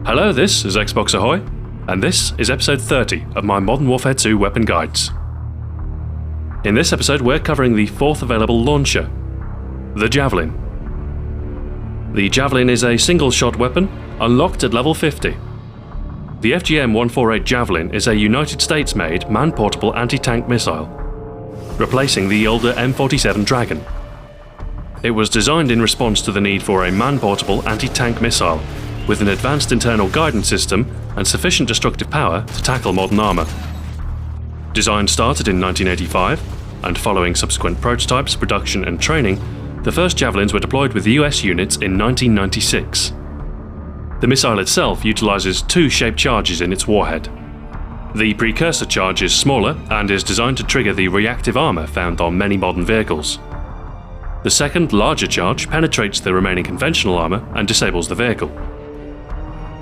Hello, this is Xbox Ahoy, and this is episode 30 of my Modern Warfare 2 weapon guides. In this episode we're covering the fourth available launcher, the Javelin. The Javelin is a single-shot weapon, unlocked at level 50. The FGM-148 Javelin is a United States-made man-portable anti-tank missile, replacing the older M47 Dragon. It was designed in response to the need for a man-portable anti-tank missile with an advanced internal guidance system and sufficient destructive power to tackle modern armour. Design started in 1985, and following subsequent prototypes, production and training, the first Javelins were deployed with US units in 1996. The missile itself utilises two shaped charges in its warhead. The precursor charge is smaller and is designed to trigger the reactive armour found on many modern vehicles. The second, larger charge penetrates the remaining conventional armour and disables the vehicle.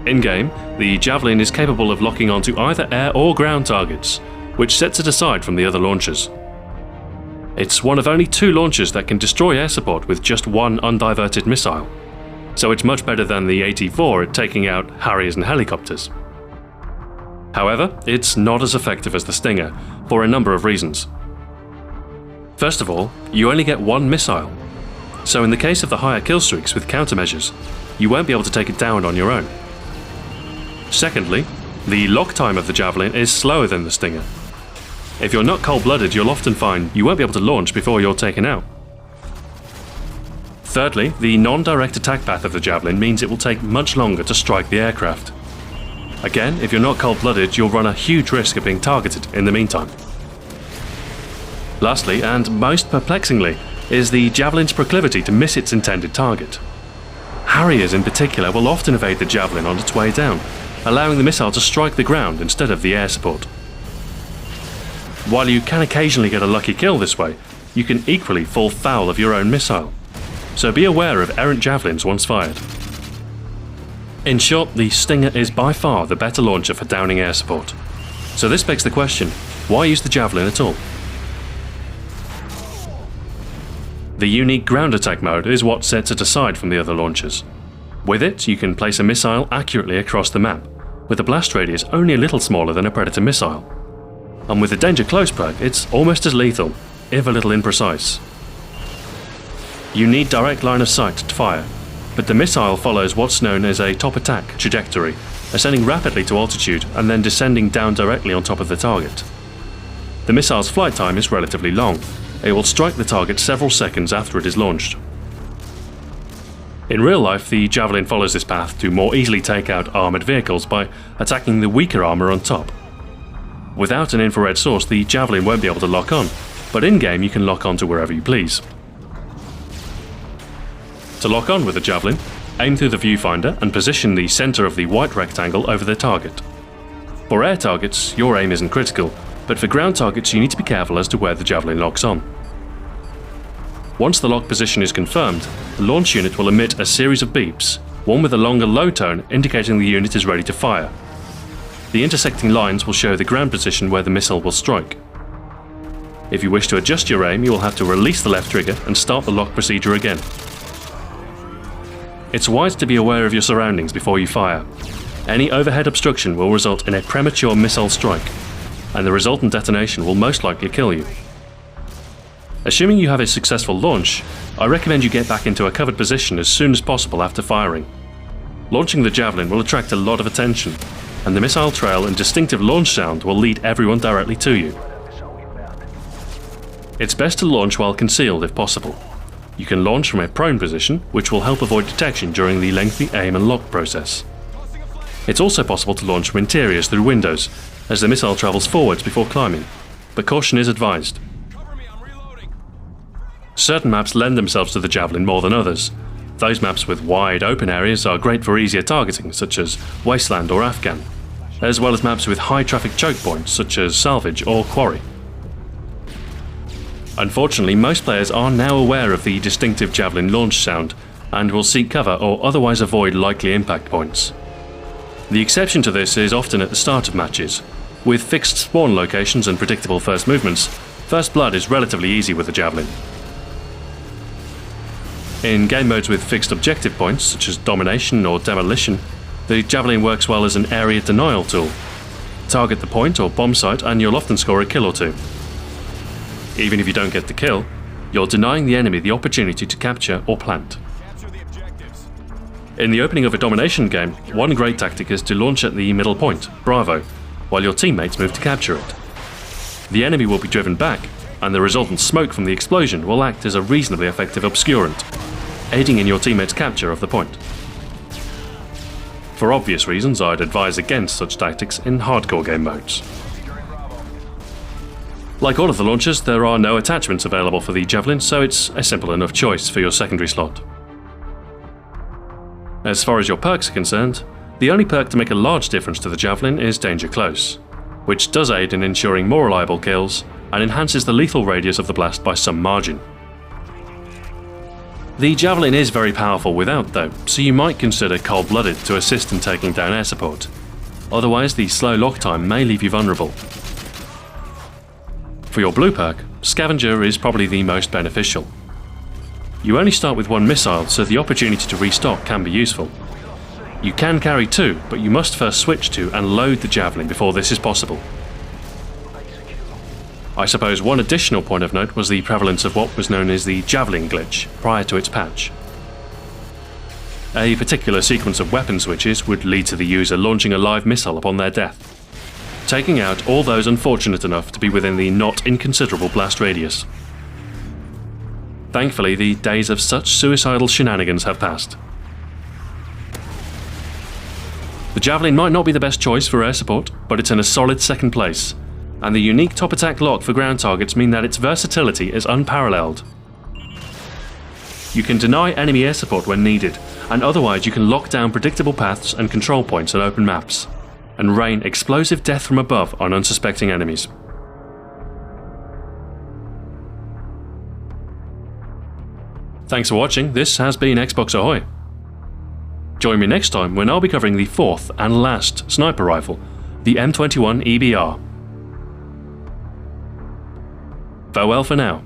In-game, the Javelin is capable of locking onto either air or ground targets, which sets it aside from the other launchers. It's one of only two launchers that can destroy air support with just one undiverted missile, so it's much better than the AT-4 at taking out Harriers and helicopters. However, it's not as effective as the Stinger, for a number of reasons. First of all, you only get one missile, so in the case of the higher kill streaks with countermeasures, you won't be able to take it down on your own. Secondly, the lock time of the Javelin is slower than the Stinger. If you're not cold-blooded, you'll often find you won't be able to launch before you're taken out. Thirdly, the non-direct attack path of the Javelin means it will take much longer to strike the aircraft. Again, if you're not cold-blooded, you'll run a huge risk of being targeted in the meantime. Lastly, and most perplexingly, is the Javelin's proclivity to miss its intended target. Harriers in particular will often evade the Javelin on its way down, allowing the missile to strike the ground instead of the air support. While you can occasionally get a lucky kill this way, you can equally fall foul of your own missile, so be aware of errant Javelins once fired. In short, the Stinger is by far the better launcher for downing air support. So this begs the question, why use the Javelin at all? The unique ground attack mode is what sets it aside from the other launchers. With it, you can place a missile accurately across the map, with a blast radius only a little smaller than a Predator missile. And with the Danger Close perk, it's almost as lethal, if a little imprecise. You need direct line of sight to fire, but the missile follows what's known as a top attack trajectory, ascending rapidly to altitude and then descending down directly on top of the target. The missile's flight time is relatively long. It will strike the target several seconds after it is launched. In real life, the Javelin follows this path to more easily take out armoured vehicles by attacking the weaker armour on top. Without an infrared source, the Javelin won't be able to lock on, but in-game you can lock on to wherever you please. To lock on with the Javelin, aim through the viewfinder and position the centre of the white rectangle over the target. For air targets, your aim isn't critical, but for ground targets you need to be careful as to where the Javelin locks on. Once the lock position is confirmed, the launch unit will emit a series of beeps, one with a longer low tone indicating the unit is ready to fire. The intersecting lines will show the ground position where the missile will strike. If you wish to adjust your aim, you will have to release the left trigger and start the lock procedure again. It's wise to be aware of your surroundings before you fire. Any overhead obstruction will result in a premature missile strike, and the resultant detonation will most likely kill you. Assuming you have a successful launch, I recommend you get back into a covered position as soon as possible after firing. Launching the Javelin will attract a lot of attention, and the missile trail and distinctive launch sound will lead everyone directly to you. It's best to launch while concealed if possible. You can launch from a prone position, which will help avoid detection during the lengthy aim and lock process. It's also possible to launch from interiors through windows, as the missile travels forwards before climbing, but caution is advised. Certain maps lend themselves to the Javelin more than others. Those maps with wide open areas are great for easier targeting, such as Wasteland or Afghan, as well as maps with high traffic choke points, such as Salvage or Quarry. Unfortunately, most players are now aware of the distinctive Javelin launch sound, and will seek cover or otherwise avoid likely impact points. The exception to this is often at the start of matches. With fixed spawn locations and predictable first movements, first blood is relatively easy with the Javelin. In game modes with fixed objective points, such as Domination or Demolition, The Javelin works well as an area denial tool. Target the point or bomb site and you'll often score a kill or two. Even if you don't get the kill, you're denying the enemy the opportunity to capture or plant. In the opening of a domination game, one great tactic is to launch at the middle point, Bravo, while your teammates move to capture it. The enemy will be driven back, and the resultant smoke from the explosion will act as a reasonably effective obscurant, aiding in your teammates' capture of the point. For obvious reasons, I'd advise against such tactics in hardcore game modes. Like all of the launchers, there are no attachments available for the Javelin, so it's a simple enough choice for your secondary slot. As far as your perks are concerned, the only perk to make a large difference to the Javelin is Danger Close, which does aid in ensuring more reliable kills and enhances the lethal radius of the blast by some margin. The Javelin is very powerful without though, so you might consider Cold-Blooded to assist in taking down air support. Otherwise, the slow lock time may leave you vulnerable. For your blue perk, Scavenger is probably the most beneficial. You only start with one missile, so the opportunity to restock can be useful. You can carry two, but you must first switch to and load the Javelin before this is possible. I suppose one additional point of note was the prevalence of what was known as the Javelin glitch prior to its patch. A particular sequence of weapon switches would lead to the user launching a live missile upon their death, taking out all those unfortunate enough to be within the not inconsiderable blast radius. Thankfully, the days of such suicidal shenanigans have passed. The Javelin might not be the best choice for air support, but it's in a solid second place, and the unique top attack lock for ground targets mean that its versatility is unparalleled. You can deny enemy air support when needed, and otherwise you can lock down predictable paths and control points on open maps, and rain explosive death from above on unsuspecting enemies. Thanks for watching, this has been Xbox Ahoy. Join me next time when I'll be covering the fourth and last sniper rifle, the M21 EBR. Farewell for now.